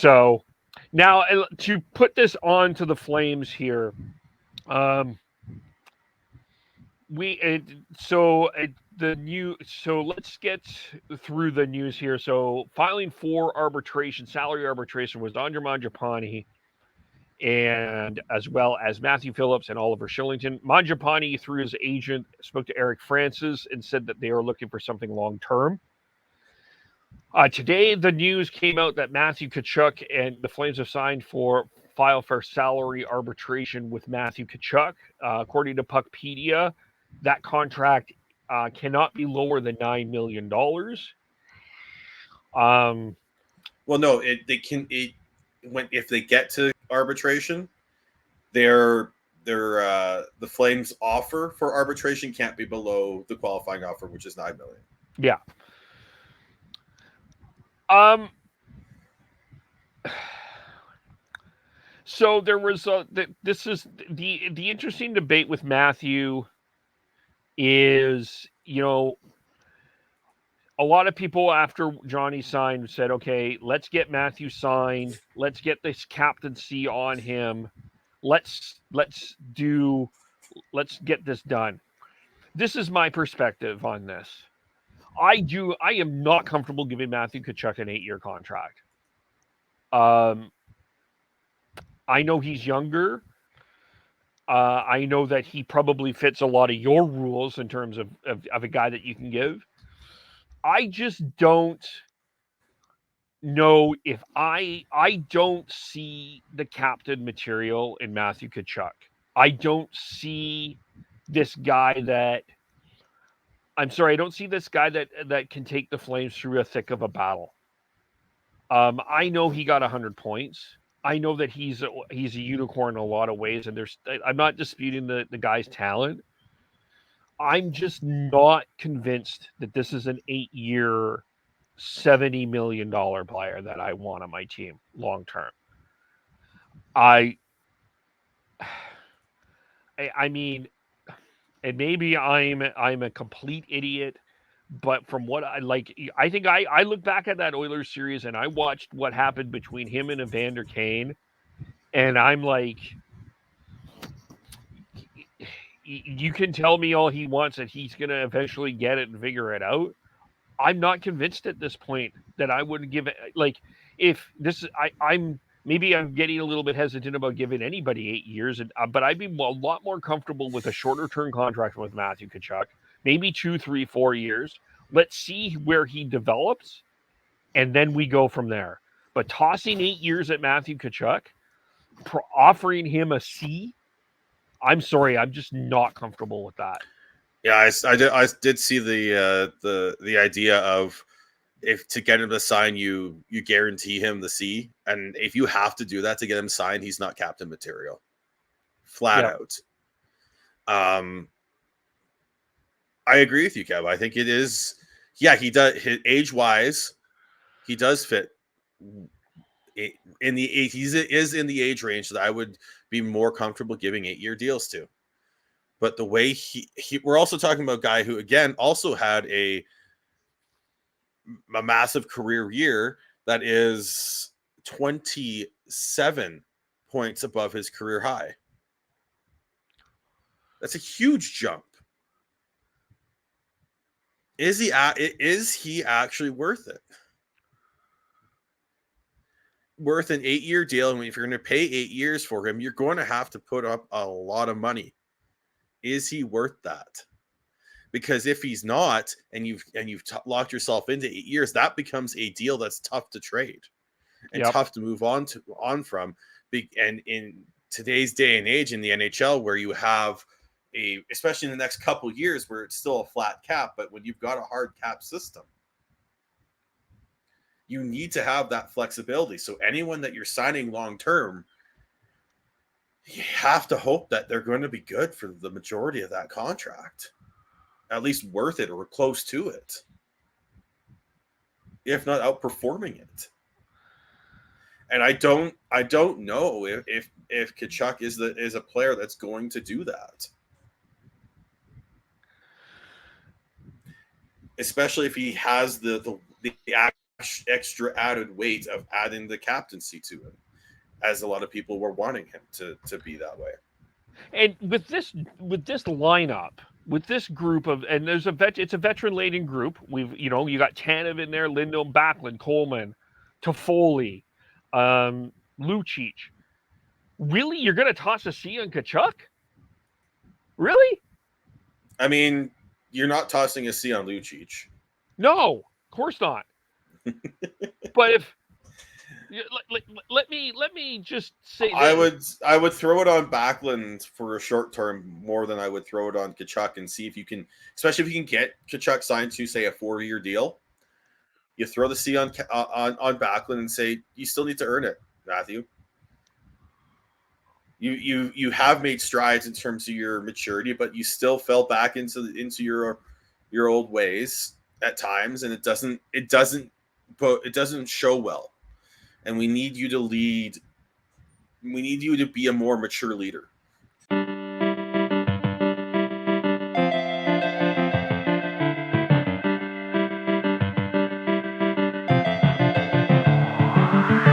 So now to put this on to the Flames here, um, we it, so it, the new so let's get through the news here. So filing for arbitration, salary arbitration was Andre Mangiapane and as well as Matthew Phillips and Oliver Shillington. Mangiapane, through his agent, spoke to Eric Francis and said that they are looking for something long term. Today, the news came out that Matthew Tkachuk and the Flames have signed for file for salary arbitration with Matthew Tkachuk. According to Puckpedia, that contract cannot be lower than $9 million. Well, no, they can. If they get to arbitration, the Flames' offer for arbitration can't be below the qualifying offer, which is $9 million. Yeah. So there was this is the interesting debate with Matthew is, a lot of people after Johnny signed said, okay, let's get Matthew signed, let's get this captaincy on him, let's get this done. This is my perspective on this. I am not comfortable giving Matthew Tkachuk an 8-year contract. I know he's younger. I know that he probably fits a lot of your rules in terms of a guy that you can give. I just don't know if I don't see the captain material in Matthew Tkachuk. I don't see this guy that I don't see this guy that can take the Flames through a thick of a battle. I know he got 100 points. I know that he's a unicorn in a lot of ways, and I'm not disputing the guy's talent. I'm just not convinced that this is an 8-year, $70 million player that I want on my team long term. I mean, and maybe I'm a complete idiot, but from what I think I look back at that Oilers series and I watched what happened between him and Evander Kane, and I'm like, you can tell me all he wants that he's going to eventually get it and figure it out. I'm not convinced at this point that I would give it, if this I'm maybe I'm getting a little bit hesitant about giving anybody 8 years, but I'd be a lot more comfortable with a shorter term contract with Matthew Tkachuk, maybe 2, 3, 4 years. Let's see where he develops, and then we go from there. But tossing 8 years at Matthew Tkachuk, offering him a C, I'm sorry, I'm just not comfortable with that. Yeah, I did see the idea of, if to get him to sign you guarantee him the C, and if you have to do that to get him signed, he's not captain material, flat out. I agree with you, Kev. I think it is. Yeah, he does. Age wise, he does fit in the is in the age range that I would be more comfortable giving 8-year deals to. But the way we're also talking about a guy who, again, also had a massive career year that is 27 points above his career high. That's a huge jump. Is he actually worth it? Worth an 8-year deal, and if you're going to pay 8 years for him, you're going to have to put up a lot of money. Is he worth that? Because if he's not, and you've locked yourself into 8 years, that becomes a deal that's tough to trade and tough to move on from. And in today's day and age in the NHL, where you have especially in the next couple of years, where it's still a flat cap, but when you've got a hard cap system, you need to have that flexibility. So anyone that you're signing long term, you have to hope that they're going to be good for the majority of that contract, at least worth it or close to it, if not outperforming it. And I don't know if Tkachuk is a player that's going to do that, especially if he has the extra added weight of adding the captaincy to him, as a lot of people were wanting him to be that way. And with this lineup, with this group of, and it's a veteran laden group. You got Tanev in there, Lindholm, Backlund, Coleman, Toffoli, Lucic. Really, you're going to toss a C on Tkachuk? Really? I mean, you're not tossing a C on Lucic. No, of course not. But if let me just say this. I would throw it on Backlund for a short term more than I would throw it on Tkachuk, and see if you can, especially if you can get Tkachuk signed to, say, a 4-year deal. You throw the C on Backlund and say, you still need to earn it, Matthew. You have made strides in terms of your maturity, but you still fell back into your old ways at times, and it doesn't show well. And we need you to lead. We need you to be a more mature leader.